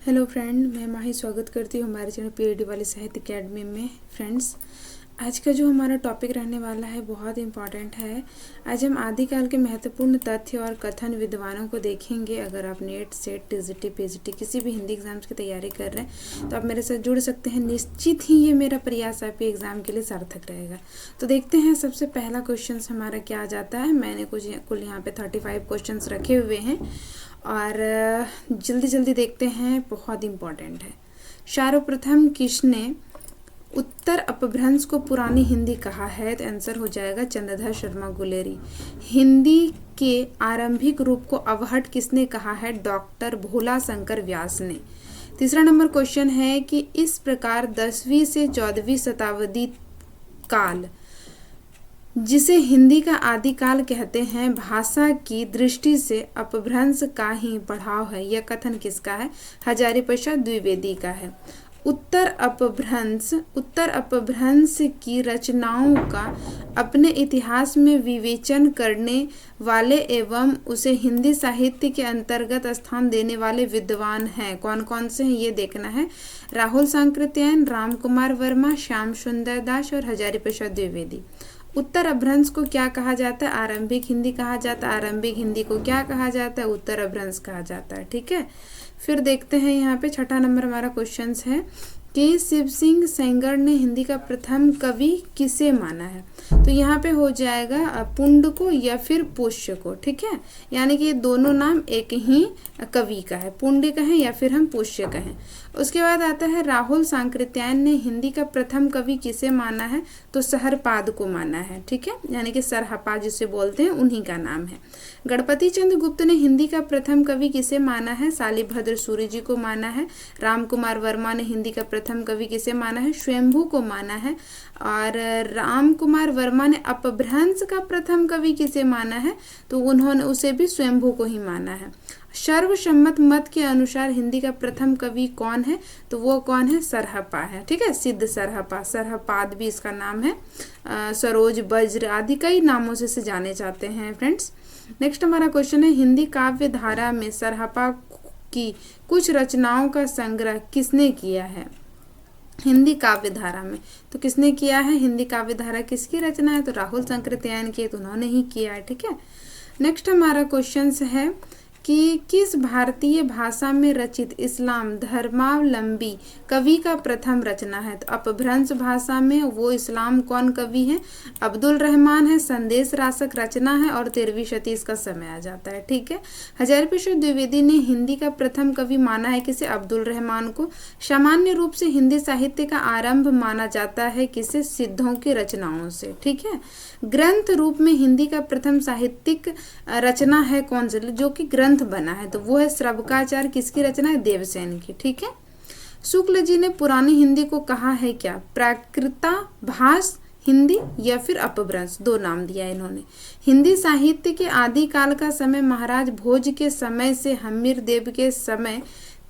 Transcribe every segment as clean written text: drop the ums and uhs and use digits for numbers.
Hello friend, मैं माही स्वागत करती हूँ हमारे चैनल पीएचडी वाली साहित्य अकेडमी में। फ्रेंड्स, आज का जो हमारा टॉपिक रहने वाला है बहुत इम्पॉर्टेंट है। आज हम आदिकाल के महत्वपूर्ण तथ्य और कथन विद्वानों को देखेंगे। अगर आप नेट, सेट, टीजीटी, पीजीटी किसी भी हिंदी एग्जाम्स की तैयारी कर रहे हैं तो आप मेरे साथ जुड़ सकते हैं। निश्चित ही ये मेरा प्रयास आपके एग्ज़ाम के लिए सार्थक रहेगा। तो देखते हैं सबसे पहला क्वेश्चन हमारा क्या आ जाता है। मैंने कुल यहाँ पे 35 क्वेश्चन रखे हुए हैं और जल्दी जल्दी देखते हैं, बहुत इम्पॉर्टेंट है। सर्वप्रथम किसने उत्तर अपभ्रंश को पुरानी हिंदी कहा है? तो आंसर हो जाएगा चंद्रधर शर्मा गुलेरी। हिंदी के आरंभिक रूप को अवहट किसने कहा है? डॉक्टर भोला शंकर व्यास ने। तीसरा नंबर क्वेश्चन है कि इस प्रकार 10वीं से 14वीं शताब्दी काल, जिसे हिंदी का आदिकाल कहते हैं, भाषा की दृष्टि से अपभ्रंश का ही बढ़ाव है। यह कथन किसका है? हजारीप्रसाद द्विवेदी का है। उत्तर अपभ्रंश की रचनाओं का अपने इतिहास में विवेचन करने वाले एवं उसे हिंदी साहित्य के अंतर्गत स्थान देने वाले विद्वान हैं। कौन कौन से हैं ये देखना है। राहुल सांकृत्यायन, राम कुमार वर्मा, श्याम सुंदर दास और हजारीप्रसाद द्विवेदी। उत्तर अपभ्रंश को क्या कहा जाता है? आरंभिक हिंदी कहा जाता है। आरंभिक हिंदी को क्या कहा जाता है? उत्तर अपभ्रंश कहा जाता है। ठीक है, फिर देखते हैं यहाँ पे छठा नंबर हमारा क्वेश्चन है कि शिव सिंह सेंगर ने हिंदी का प्रथम कवि किसे माना है? तो यहाँ पे हो जाएगा पुंड को या फिर पुष्य को। ठीक है, यानी कि ये दोनों नाम एक ही कवि का है, पुंड कहें या फिर हम पुष्य कहें। उसके बाद आता है राहुल सांकृत्यायन ने हिंदी का प्रथम कवि किसे माना है? तो सहरपाद को माना है। ठीक है, यानी कि सरहपा जिसे बोलते हैं उन्हीं का नाम है। गणपति चंद्र गुप्त ने हिंदी का प्रथम कवि किसे माना है? शालिभद्र सूरी जी को माना है। राम कुमार वर्मा ने हिंदी का प्रथम कवि किसे माना है? स्वयंभू को माना है। और राम कुमार वर्मा ने अपभ्रंश का प्रथम कवि किसे माना है? तो उन्होंने उसे भी स्वयंभू को ही माना है। सर्वसम्मत मत के अनुसार हिंदी का प्रथम कवि कौन है? तो वो कौन है? सरहपा है। ठीक है, सिद्ध सरहपा, सरहपाद भी इसका नाम है। सरोज, वज्र आदि कई नामों से जाने जाते हैं फ्रेंड्स। नेक्स्ट हमारा क्वेश्चन है हिंदी काव्य धारा में सरहपा की कुछ रचनाओं का संग्रह किसने किया है? हिंदी काव्य धारा में तो किसने किया है? हिंदी काव्य धारा किसकी रचना है? तो राहुल सांकृत्यायन की, तो उन्होंने ही किया है। ठीक है, नेक्स्ट हमारा क्वेश्चन है कि किस भारतीय भाषा में रचित इस्लाम धर्मावलंबी कवि का प्रथम रचना है? तो अपभ्रंश भाषा में वो इस्लाम कौन कवि है? अब्दुल रहमान है। संदेश रासक रचना है और 13वीं शती इसका समय आ जाता है। ठीक है, हजारीप्रसाद द्विवेदी ने हिंदी का प्रथम कवि माना है किसे? अब्दुल रहमान को। सामान्य रूप से हिंदी साहित्य का आरंभ माना जाता है किसे? सिद्धों की रचनाओं से। ठीक है, ग्रंथ रूप में हिंदी का प्रथम साहित्यिक रचना है कौन से जो कि ग्रंथ बना है? तो वो है श्रवकाचार्य। किसकी रचना है? देवसेन की। ठीक है, शुक्ल जी ने पुरानी हिंदी को कहा है क्या? प्राकृताभास हिंदी या फिर अपभ्रंश, दो नाम दिया इन्होंने। हिंदी साहित्य के आदिकाल का समय महाराज भोज के समय से हम्मीर देव के समय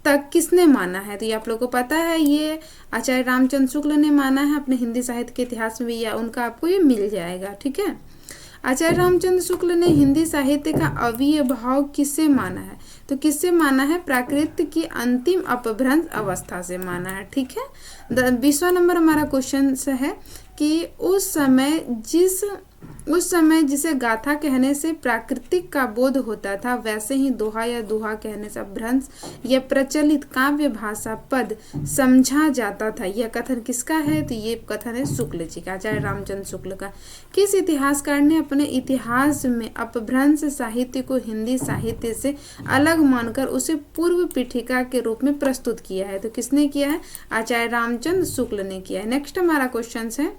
तक किसने माना है? तो ये आप लोगों को पता है, ये आचार्य रामचंद्र शुक्ल ने माना है। अपने हिंदी साहित्य के इतिहास में भी या उनका आपको ये मिल जाएगा। ठीक है, आचार्य रामचंद्र शुक्ल ने हिंदी साहित्य का अविर्भाव किससे माना है? तो किससे माना है? प्राकृत की अंतिम अपभ्रंश अवस्था से माना है। ठीक है, 20वां नंबर हमारा क्वेश्चन है कि उस समय जिसे गाथा कहने से प्राकृतिक का बोध होता था, वैसे ही दोहा या दोहा कहने से अपभ्रंश या प्रचलित काव्य भाषा पद समझा जाता था। यह कथन किसका है? तो ये कथन है शुक्ल जी का, आचार्य रामचंद्र शुक्ल का। किस इतिहासकार ने अपने इतिहास में अपभ्रंश साहित्य को हिंदी साहित्य से अलग मानकर उसे पूर्व पीठिका के रूप में प्रस्तुत किया है? तो किसने किया है? आचार्य रामचंद्र शुक्ल ने किया है। नेक्स्ट हमारा क्वेश्चन है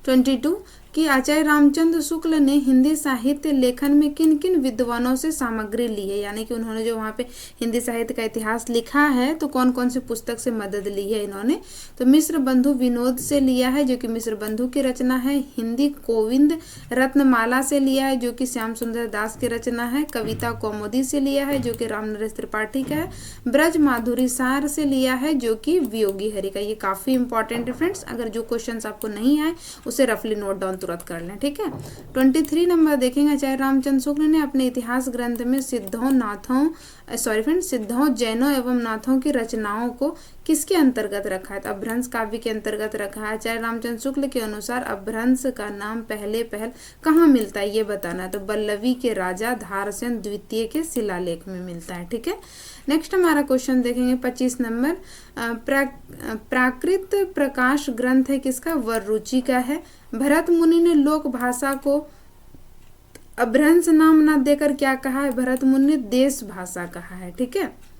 22 कि आचार्य रामचंद्र शुक्ल ने हिंदी साहित्य लेखन में किन किन विद्वानों से सामग्री ली है? यानी कि उन्होंने जो वहाँ पे हिंदी साहित्य का इतिहास लिखा है तो कौन कौन से पुस्तक से मदद ली है इन्होंने? तो मिश्र बंधु विनोद से लिया है, जो कि मिश्र बंधु की रचना है। हिंदी गोविंद रत्नमाला से लिया है, जो कि श्याम सुंदर दास की रचना है। कविता कौमुदी से लिया है, जो कि राम नरेश त्रिपाठी का है। ब्रज माधुरी सार से लिया है, जो कि वियोगी हरि का। ये काफ़ी इंपॉर्टेंट है फ्रेंड्स, अगर जो क्वेश्चन आपको नहीं आए उसे रफली नोट डाउन तुरंत कर लें, ठीक है। 23 नंबर देखेंगे, आचार्य रामचंद्र शुक्ल ने अपने इतिहास ग्रंथ में सिद्धों, जैनों एवं नाथों की रचनाओं को किसके अंतर्गत रखा है? तो अपभ्रंश काव्य के अंतर्गत रखा है। आचार्य रामचंद्र शुक्ल के अनुसार अपभ्रंश का नाम पहले कहाँ मिलता है ये बताना है। तो बल्लवी के राजा धारसेन द्वितीय के शिलालेख में मिलता है, ठीक है। नेक्स्ट हमारा क्वेश्चन देखेंगे 25 नंबर, प्राकृत प्रकाश ग्रंथ है किसका? वररुचि का है। भरत मुनि ने लोक भाषा को अपभ्रंश नाम न देकर क्या कहा है? भरत मुनि ने देश भाषा कहा है, ठीक है।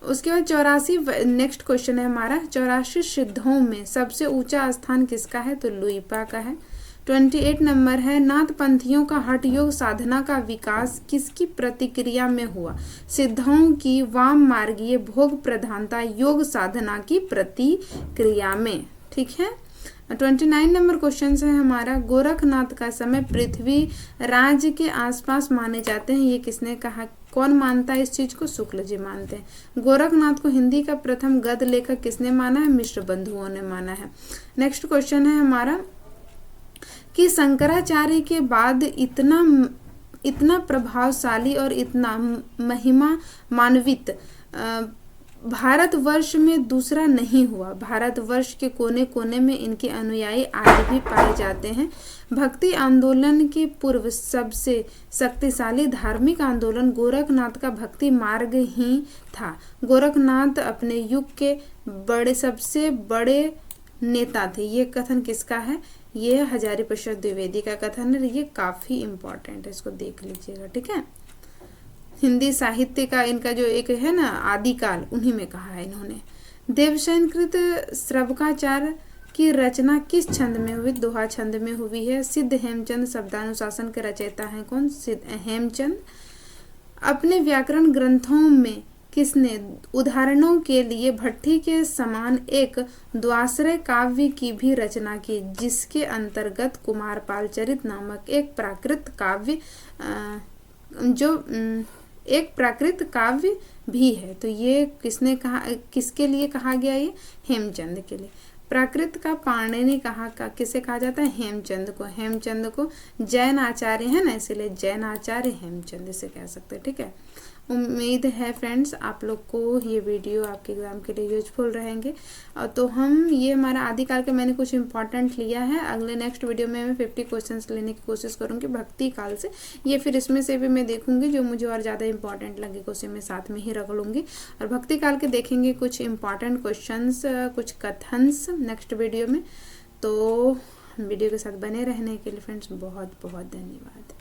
उसके बाद 84 नेक्स्ट क्वेश्चन है हमारा, 84 सिद्धों में सबसे ऊंचा स्थान किसका है? तो लुइपा का है। 28 नंबर है, नाथ पंथियों का हठ योग साधना का विकास किसकी प्रतिक्रिया में हुआ? सिद्धों की वाम मार्गीय भोग प्रधानता योग साधना की प्रतिक्रिया में, ठीक है। 29 नंबर क्वेश्चन है हमारा, गोरखनाथ का समय पृथ्वी राज के आसपास माने जाते हैं, ये किसने कहा? कौन मानता है इस चीज को? शुक्ल जी मानते हैं। गोरखनाथ को हिंदी का प्रथम गद्य लेखक किसने माना है? मिश्र बंधुओं ने माना है। नेक्स्ट क्वेश्चन है हमारा कि शंकराचार्य के बाद इतना प्रभावशाली और इतना महिमा मान्वित भारतवर्ष में दूसरा नहीं हुआ। भारतवर्ष के कोने कोने में इनके अनुयायी आज भी पाए जाते हैं। भक्ति आंदोलन के पूर्व सबसे शक्तिशाली धार्मिक आंदोलन गोरखनाथ का भक्ति मार्ग ही था। गोरखनाथ अपने युग के सबसे बड़े नेता थे। ये कथन किसका है? ये हजारी प्रसाद द्विवेदी का कथन है। ये काफी इम्पोर्टेंट है, इसको देख लीजिएगा, ठीक है। हिंदी साहित्य का इनका जो एक है ना आदिकाल, उन्हीं में कहा है इन्होंने। देवसेनकृत श्रवकाचार की रचना किस छंद में हुई? दोहा छंद में हुई है। सिद्ध हेमचंद शब्दानुशासन के रचयिता हैं कौन? सिद्ध हेमचंद। अपने व्याकरण ग्रंथों में किसने उदाहरणों के लिए भट्टी के समान एक द्वाश्रय काव्य की भी रचना की, जिसके अंतर्गत कुमारपाल चरित नामक एक प्राकृत काव्य भी है। तो ये किसने कहा, किसके लिए कहा गया? ये हेमचंद के लिए। प्राकृत का पाणिनि किसे कहा जाता है? हेमचंद को। हेमचंद को जैन आचार्य है ना, इसीलिए जैन आचार्य हेमचंद इसे कह सकते हैं, ठीक है। उम्मीद है फ्रेंड्स आप लोग को ये वीडियो आपके एग्जाम के लिए यूजफुल रहेंगे। तो ये हमारा आदिकाल के मैंने कुछ इंपॉर्टेंट लिया है। अगले नेक्स्ट वीडियो में मैं 50 क्वेश्चंस लेने की कोशिश करूंगी भक्ति काल से। ये फिर इसमें से भी मैं देखूंगी जो मुझे और ज़्यादा इंपॉर्टेंट लगे उसे मैं साथ में ही रख लूँगी। और भक्ति काल के देखेंगे कुछ इंपॉर्टेंट क्वेश्चंस, कुछ कथन्स नेक्स्ट वीडियो में। तो वीडियो के साथ बने रहने के लिए फ्रेंड्स बहुत बहुत धन्यवाद।